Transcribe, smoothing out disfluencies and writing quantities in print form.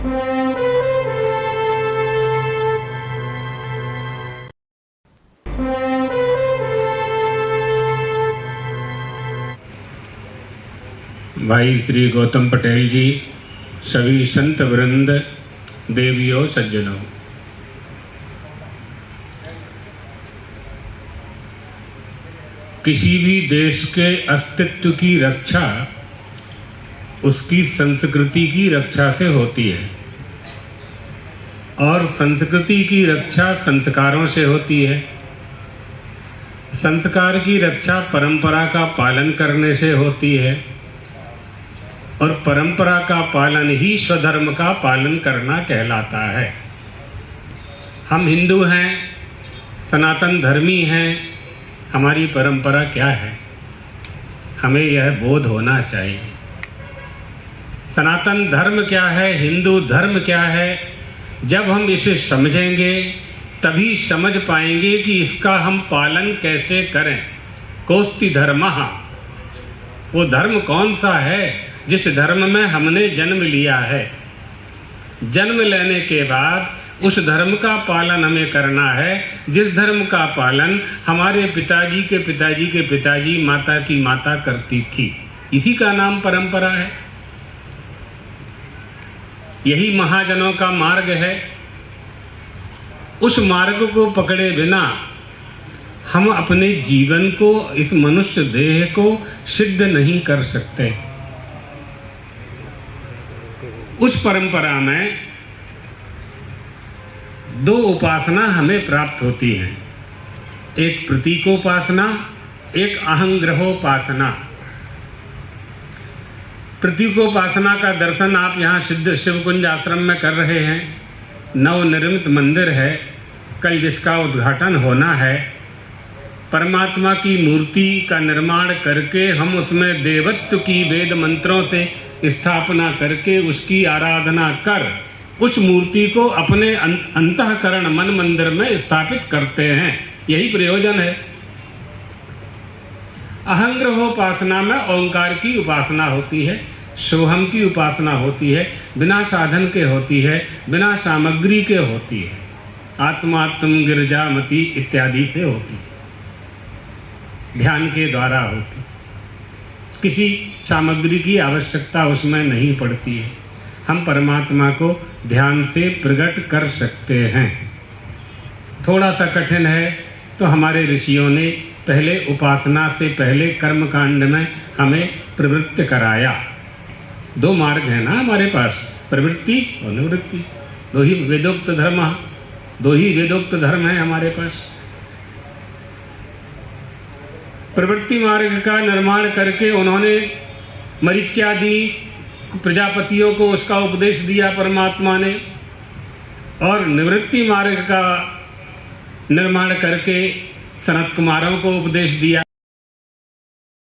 भाई श्री गौतम पटेल जी, सभी संत वृंद, देवियों, सज्जनों, किसी भी देश के अस्तित्व की रक्षा उसकी संस्कृति की रक्षा से होती है और संस्कृति की रक्षा संस्कारों से होती है। संस्कार की रक्षा परंपरा का पालन करने से होती है और परंपरा का पालन ही स्वधर्म का पालन करना कहलाता है। हम हिंदू हैं, सनातन धर्मी हैं, हमारी परंपरा क्या है, हमें यह बोध होना चाहिए। सनातन धर्म क्या है, हिंदू धर्म क्या है, जब हम इसे समझेंगे तभी समझ पाएंगे कि इसका हम पालन कैसे करें। कोस्ति धर्मः, वो धर्म कौन सा है जिस धर्म में हमने जन्म लिया है। जन्म लेने के बाद उस धर्म का पालन हमें करना है जिस धर्म का पालन हमारे पिताजी के पिताजी के पिताजी, माता की माता करती थी। इसी का नाम परंपरा है। यही महाजनों का मार्ग है। उस मार्ग को पकड़े बिना हम अपने जीवन को, इस मनुष्य देह को सिद्ध नहीं कर सकते। उस परंपरा में दो उपासना हमें प्राप्त होती है, एक प्रतीकोपासना, एक अहंग्रहोपासना। प्रतीकोपासना का दर्शन आप यहाँ सिद्ध शिवकुंज आश्रम में कर रहे हैं। नवनिर्मित मंदिर है, कल जिसका उद्घाटन होना है। परमात्मा की मूर्ति का निर्माण करके हम उसमें देवत्व की वेद मंत्रों से स्थापना करके उसकी आराधना कर उस मूर्ति को अपने अंतःकरण मन मंदिर में स्थापित करते हैं। यही प्रयोजन है। अहंग्रहोपासना में ओंकार की उपासना होती है, सोहम की उपासना होती है, बिना साधन के होती है, बिना सामग्री के होती है, आत्मात्म गिरजामती इत्यादि से होती है, ध्यान के द्वारा होती। किसी सामग्री की आवश्यकता उसमें नहीं पड़ती है। हम परमात्मा को ध्यान से प्रकट कर सकते हैं। थोड़ा सा कठिन है तो हमारे ऋषियों ने पहले उपासना से पहले कर्मकांड में हमें प्रवृत्त कराया। दो मार्ग है ना हमारे पास, प्रवृत्ति और निवृत्ति। दो ही वेदोक्त धर्म है हमारे पास। प्रवृत्ति मार्ग का निर्माण करके उन्होंने मरीच्यादि प्रजापतियों को उसका उपदेश दिया परमात्मा ने, और निवृत्ति मार्ग का निर्माण करके सनत कुमारों को उपदेश दिया।